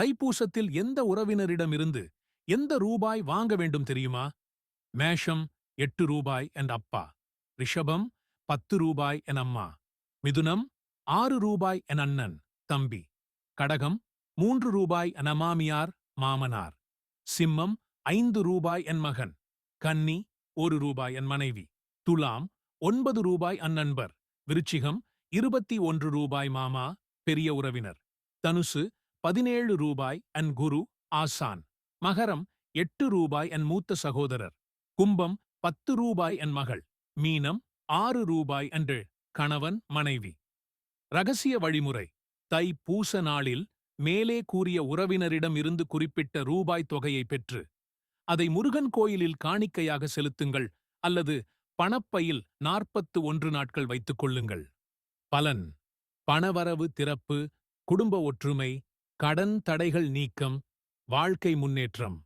தைப்பூசத்தில் எந்த உறவினரிடமிருந்து எந்த ரூபாய் வாங்க வேண்டும் தெரியுமா? மேஷம் 8 ரூபாய் என் அப்பா, ரிஷபம் 10 ரூபாய் என் அம்மா, மிதுனம் 6 ரூபாய் என் அண்ணன் தம்பி, கடகம் 3 ரூபாய் என் மாமியார் மாமனார், சிம்மம் 5 ரூபாய் என் மகன், கன்னி 1 ரூபாய் என் மனைவி, துலாம் 9 ரூபாய் அன் நண்பர், விருச்சிகம் 21 ரூபாய் மாமா பெரிய உறவினர், தனுசு 17 ரூபாய் என் குரு ஆசான், மகரம் 8 ரூபாய் என் மூத்த சகோதரர், கும்பம் 10 ரூபாய் என் மகள், மீனம் 6 ரூபாய் என்று கணவன் மனைவி. ரகசிய வழிமுறை: தை பூச நாளில் மேலே கூறிய உறவினரிடம் இருந்து குறிப்பிட்ட ரூபாய் தொகையை பெற்று அதை முருகன் கோயிலில் காணிக்கையாக செலுத்துங்கள் அல்லது பணப்பையில் 41 நாட்கள் வைத்துக் கொள்ளுங்கள். பலன்: பணவரவு திறப்பு, குடும்ப ஒற்றுமை, கடன் தடைகள் நீக்கம், வாழ்க்கை முன்னேற்றம்.